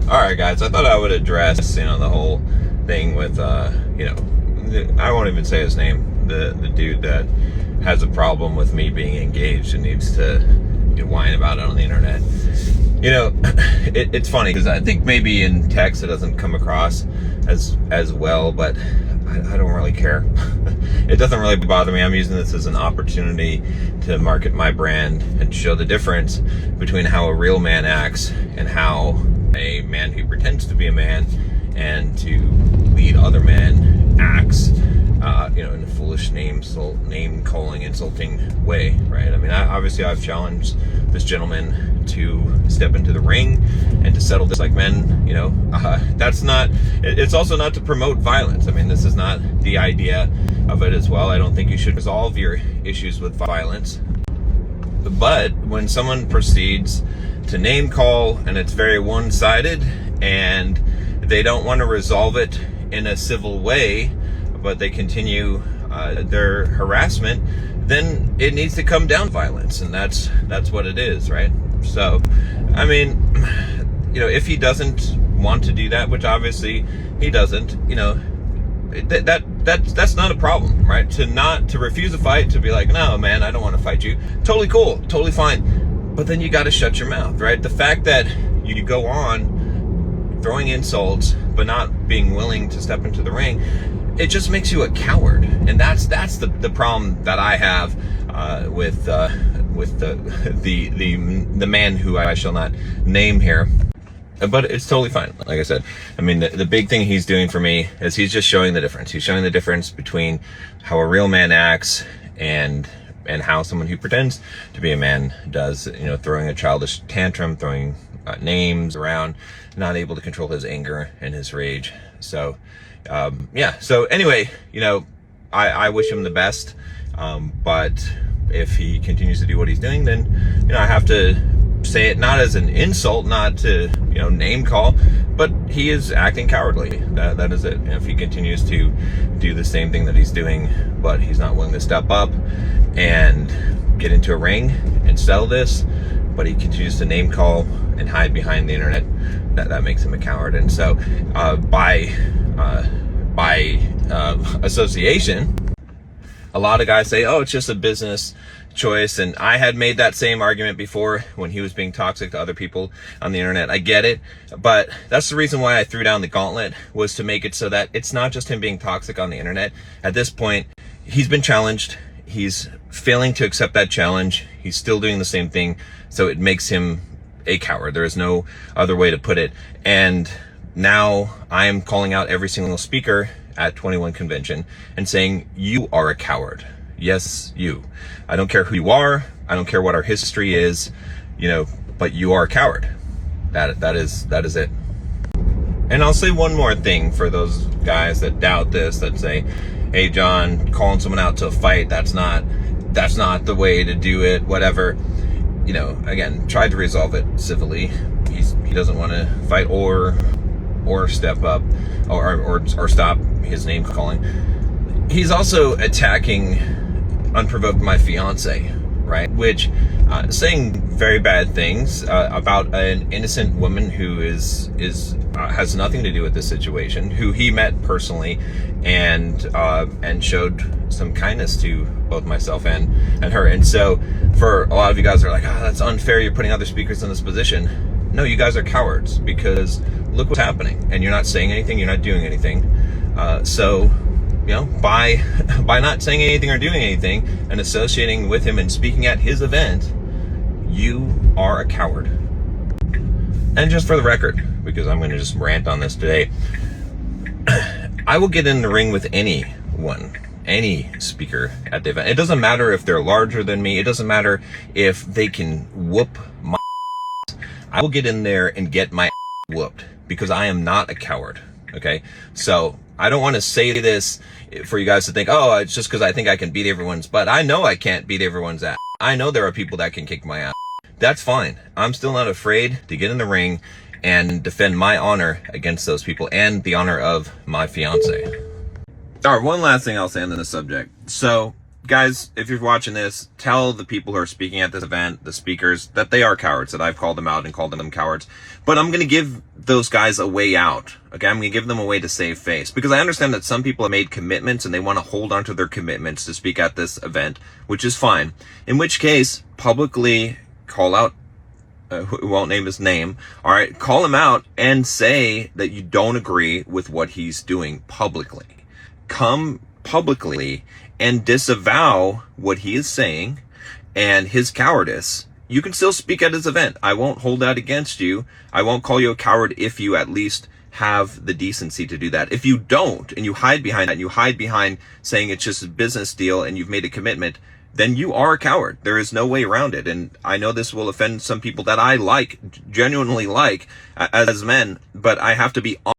All right, guys, I thought I would address, the whole thing with, I won't even say his name, the dude that has a problem with me being engaged and needs to whine about it on the internet. It's funny because I think maybe in text it doesn't come across as well, but I don't really care. It doesn't really bother me. I'm using this as an opportunity to market my brand and show the difference between how a real man acts and how a man who pretends to be a man and to lead other men acts, in a foolish name calling, insulting way, right? I mean, I've challenged this gentleman to step into the ring and to settle this like men. It's also not to promote violence. I mean, this is not the idea of it as well. I don't think you should resolve your issues with violence. But when someone proceeds to name call and it's very one-sided and they don't want to resolve it in a civil way, but they continue their harassment, then it needs to come down to violence, and that's what it is, right? So, I mean, if he doesn't want to do that, which obviously he doesn't, that's not a problem, right? To refuse a fight, to be like, no, man, I don't want to fight you. Totally cool, totally fine. But then you got to shut your mouth, right? The fact that you go on throwing insults, but not being willing to step into the ring, it just makes you a coward. And that's the problem that I have with the man who I shall not name here. But it's totally fine. Like I said, I mean, the big thing he's doing for me is he's just showing the difference. He's showing the difference between how a real man acts and how someone who pretends to be a man does, throwing a childish tantrum, throwing names around, not able to control his anger and his rage. So, So anyway, I wish him the best. But if he continues to do what he's doing, then, I have to say it not as an insult, not to, name call, but he is acting cowardly. That is it. If he continues to do the same thing that he's doing, but he's not willing to step up and get into a ring and settle this, but he continues to name call and hide behind the internet, that makes him a coward. And so, by association, a lot of guys say, oh, it's just a business choice. And I had made that same argument before when he was being toxic to other people on the internet. I get it, but that's the reason why I threw down the gauntlet, was to make it so that it's not just him being toxic on the internet. At this point, he's been challenged. He's failing to accept that challenge. He's still doing the same thing. So it makes him a coward. There is no other way to put it. And now I am calling out every single speaker at 21 convention and saying, you are a coward. Yes, you. I don't care who you are. I don't care what our history is, but you are a coward. That is it. And I'll say one more thing for those guys that doubt this, that say, hey, John, calling someone out to a fight, that's not the way to do it, whatever. Again, tried to resolve it civilly. He doesn't want to fight or step up or stop his name calling. He's also attacking unprovoked my fiance, right? Which saying very bad things about an innocent woman who has nothing to do with this situation, who he met personally and showed some kindness to both myself and her. And so for a lot of you guys that are like, that's unfair, you're putting other speakers in this position. No, you guys are cowards, because look what's happening, and you're not saying anything, you're not doing anything. So by not saying anything or doing anything and associating with him and speaking at his event, you are a coward. And just for the record, because I'm going to just rant on this today, I will get in the ring with anyone, any speaker at the event. It doesn't matter if they're larger than me. It doesn't matter if they can whoop my ass. I will get in there and get my ass whooped, because I am not a coward. Okay, so I don't want to say this for you guys to think, oh, it's just because I think I can beat everyone's butt. I know I can't beat everyone's ass. I know there are people that can kick my ass. That's fine. I'm still not afraid to get in the ring and defend my honor against those people and the honor of my fiance. All right, one last thing I'll say on this subject. So guys, if you're watching this, tell the people who are speaking at this event, the speakers, that they are cowards, that I've called them out and called them cowards. But I'm going to give those guys a way out. Okay, I'm going to give them a way to save face, because I understand that some people have made commitments and they want to hold on to their commitments to speak at this event, which is fine. In which case, publicly call out, who won't name his name, all right, call him out and say that you don't agree with what he's doing publicly. Come publicly and disavow what he is saying and his cowardice. You can still speak at his event. I won't hold that against you. I won't call you a coward if you at least have the decency to do that. If you don't, and you hide behind that, and you hide behind saying it's just a business deal and you've made a commitment, then you are a coward. There is no way around it. And I know this will offend some people that I like, genuinely like, as men, but I have to be honest